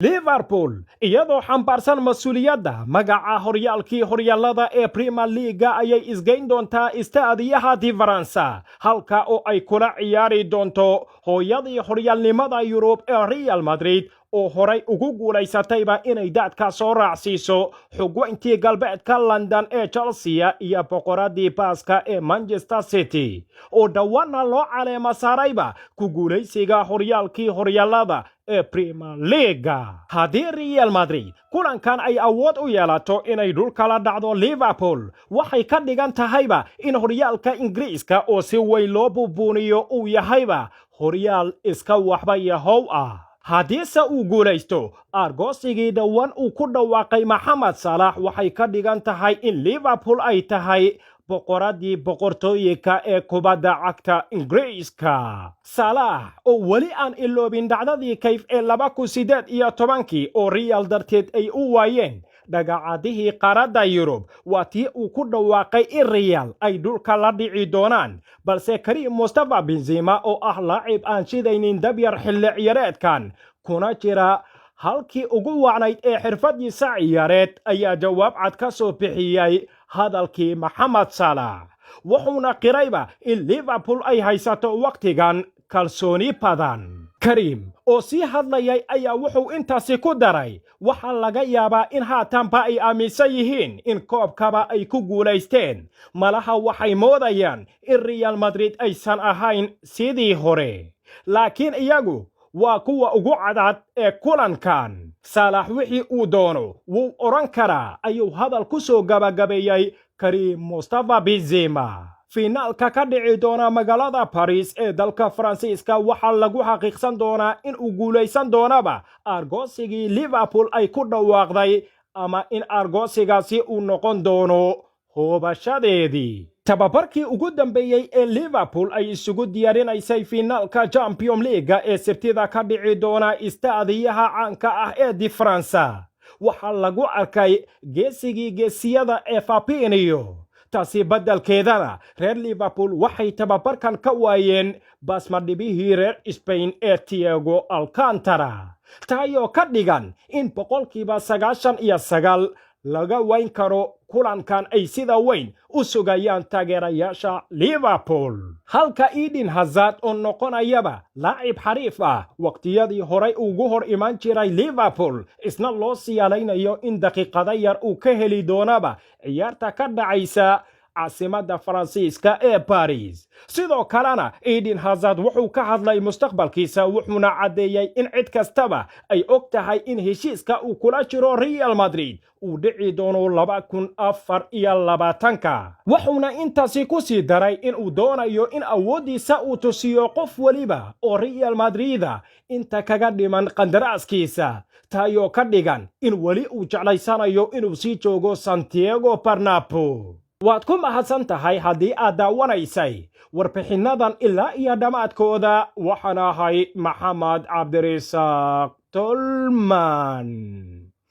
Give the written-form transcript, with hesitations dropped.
liverpool iyadoo xambaarsan mas'uuliyadda magaca horyaalkii horyaalada ee Premier League ayay isgeyn doontaa istaadiyaha di Faransa halka oo ay kula ciyaari doonto hooyadii horyaalnimada Yurub ee Real Madrid oo horay ugu guulaysatayba inay daadka soo raacsiiso xogweyntii galbeedka London ee Chelsea iyo boqoradii baaska ee Manchester City oo dhawaana loo caleema saarayba ku guulaysiga horyaalkii horyaalada ee Premier League. Haddii Real Madrid kulankan ay awood u yeelato inay dhulka la dhacdo Liverpool waxay ka dhigan tahayba in horyaalka Ingiriiska oo si weyn loo buubuuniyo uu yahayba horyaal iska waxba yahow ah. haddiise uu guulaysto argoosigii dhowaan uu ku dhawaaqay Mohamed Salah waxay ka dhigan tahay in Liverpool ay tahay boqoradii boqortooyinka ee kubadda cagta Ingiriiska. Salah oo weli aan iloobin dhacdadii kayf ee 2018 oo Real darteed ay u waayeen dhagacadihii qaaradda Yurub waa tii uu ku dhawaaqay in Real ay dhulka la dhici doonaan balse Karim Mustafa Benzema oo ah laacib aan shidaynin dabyar xilli ciyaareedkan kuna jira halkii ugu wacnayd ee xirfadiisa ciyaareed ayaa jawaab cad ka soo bixiyay hadalkii Mohamed Salah wuxuuna qirayba in Liverpool ay haysato waqtigan kalsooni badan. Karim oo sii hadlayay ayaa wuxuu intaasi ku daray waxa laga yaabaa in haatanba ay aaminsan yihiin in koobkaba ay ku guulaysteen malaha waxay moodayaan in Real Madrid aysan ahayn sidii hore laakiin iyagu waa kuwa ugu cadcad ee kulankan. Salah wixii uu doono wuu oran karaa ayuu hadal ku soo gabagabeeyay Karim Mustafa Benzema. Finaalka ka dhici doona magaalada Paris ee dalka Faransiiska waxaa lagu xaqiiqsan doonaa in uu guulaysan doonaba argoosigii Liverpool ay ku dhawaaqday ama in argoosigaasi uu noqon doono hoobashadeedii. tababarkii ugu dambeeyay ee Liverpool ay isugu diyaarinaysay finaalka Champions League ee Sabtida ka dhici doona istaadiyaha caanka ah ee di Faransa waxaa lagu arkay geesigii geesiyada ee Fabinho. taasi badalkeedana reer Liverpool waxay tababarkan ka waayeen basmadhibihii reer Spain ee Thiago Alcantara taayoo ka dhigan in 99% laga wayn karo kulankan ay sida weyn u sugayaan taageerayaasha Liverpool. halka Eden Hazard oo noqonayaba laacib xariif ah waqtiyadii horay ugu hor iman jiray Liverpool isna loo siyaalaynayo in daqiiqada yar uu ka heli doonaba ciyaarta ka dhacaysa caasimada Faransiiska ee Paris. sidoo kalena Eden Hazard wuxuu ka hadlay mustaqbalkiisa wuxuuna cadeeyay in cid kastaba ay og tahay in heshiiska uu kula jiro Real Madrid uu dhici doono 2024 wuxuuna intaasi ku sii daray in uu doonayo in awoodiisa uu tusiyo qof waliba oo Real Madrid inta kaga dhiman qandaraaskiisa taayoo ka dhigan in wali uu jeclaysanayo inuu sii joogo Santiago Bernabeu. waad ku mahadsan tahay haddii aad daawanaysay warbixinadan ilaa iyo dhammaadkooda waxaan ahay Maxamed Cabdirasaaq Tolman.